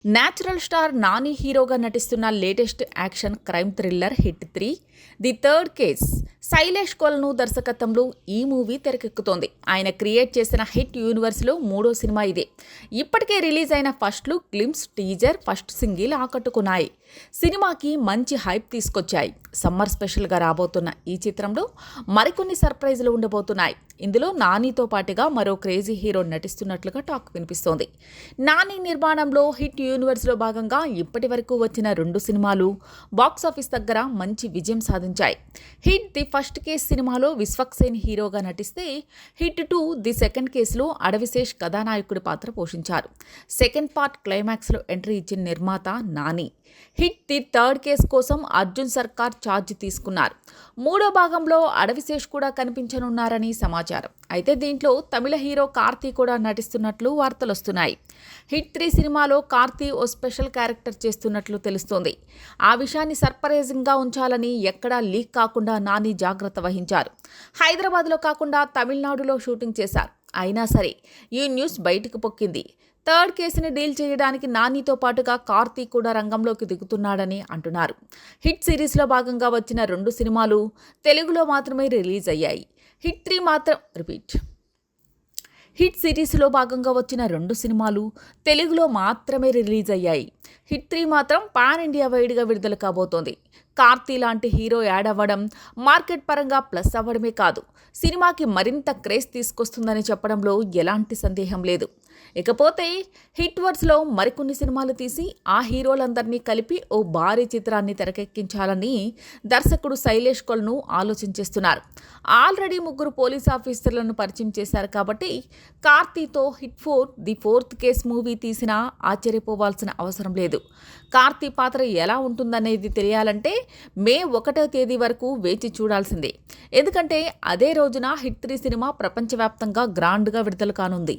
Natural star Nani హీరోగా నటిస్తున్న latest action crime thriller hit 3 the third case Shailesh కొలను దర్శకత్వంలో ఈ మూవీ తెరకెక్కుతోంది. ఆయన క్రియేట్ చేసిన హిట్ యూనివర్స్లో మూడో సినిమా ఇదే. ఇప్పటికే రిలీజ్ అయిన first look, glimpse, teaser, first single ఆకట్టుకున్నాయి. సినిమాకి మంచి హైప్ తీసుకొచ్చాయి. సమ్మర్ స్పెషల్గా రాబోతున్న ఈ చిత్రంలో మరికొన్ని సర్ప్రైజులు ఉండబోతున్నాయి. ఇందులో నానితో పాటుగా మరో క్రేజీ హీరో నటిస్తున్నట్లుగా టాక్ వినిపిస్తోంది. నాని నిర్మాణంలో హిట్ యూనివర్స్లో భాగంగా ఇప్పటి వరకు వచ్చిన 2 సినిమాలు బాక్సాఫీస్ దగ్గర మంచి విజయం సాధించాయి. హిట్ ది ఫస్ట్ కేస్ సినిమాలో విశ్వక్సేన్ హీరోగా నటిస్తే, హిట్ 2 ది సెకండ్ కేసులో అడవిశేష్ కథానాయకుడి పాత్ర పోషించారు. సెకండ్ పార్ట్ క్లైమాక్స్లో ఎంట్రీ ఇచ్చిన నిర్మాత Nani. Hit the third case కోసం అర్జున్ సర్కార్ ఛార్జ్ తీసుకున్నారు. మూడో భాగంలో అడవిశేష్ కూడా కనిపించనున్నారని సమాచారం. అయితే దీంట్లో తమిళ హీరో కార్తీ కూడా నటిస్తున్నట్లు వార్తలొస్తున్నాయి. హిట్ 3 సినిమాలో కార్తీ ఓ స్పెషల్ క్యారెక్టర్ చేస్తున్నట్లు తెలుస్తోంది. ఆ విషయాన్ని సర్ప్రైజింగ్గా ఉంచాలని ఎక్కడా లీక్ కాకుండా నాని జాగ్రత్త వహించారు. హైదరాబాద్లో కాకుండా తమిళనాడులో షూటింగ్ చేశారు. అయినా సరే ఈ న్యూస్ బయటకు పొక్కింది. థర్డ్ కేసుని డీల్ చేయడానికి నానితో పాటుగా కార్తీ కూడా రంగంలోకి దిగుతున్నాడని అంటున్నారు. హిట్ సిరీస్లో భాగంగా వచ్చిన 2 సినిమాలు తెలుగులో మాత్రమే రిలీజ్ అయ్యాయి. హిట్ సిరీస్లో భాగంగా వచ్చిన 2 సినిమాలు తెలుగులో మాత్రమే రిలీజ్ అయ్యాయి. హిట్ 3 మాత్రం పాన్ ఇండియా వైడ్గా విడుదల కాబోతోంది. కార్తీ లాంటి హీరో యాడ్ అవ్వడం మార్కెట్ పరంగా ప్లస్ అవ్వడమే కాదు, సినిమాకి మరింత క్రేజ్ తీసుకొస్తుందని చెప్పడంలో ఎలాంటి సందేహం లేదు. ఇకపోతే హిట్ వర్స్లో మరికొన్ని సినిమాలు తీసి ఆ హీరోలందరినీ కలిపి ఓ భారీ చిత్రాన్ని తెరకెక్కించాలని దర్శకుడు శైలేష్ కొలను ఆలోచించేస్తున్నారు. ఆల్రెడీ 3 పోలీస్ ఆఫీసర్లను పరిచయం చేశారు కాబట్టి కార్తీతో HIT 4 the fourth case movie తీసినా ఆశ్చర్యపోవాల్సిన అవసరం లేదు. కార్తీ పాత్ర ఎలా ఉంటుందనేది తెలియాలంటే మే 1వ తేదీ వరకు వేచి చూడాల్సిందే. ఎందుకంటే అదే రోజున హిట్ 3 సినిమా ప్రపంచవ్యాప్తంగా గ్రాండ్గా విడుదల కానుంది.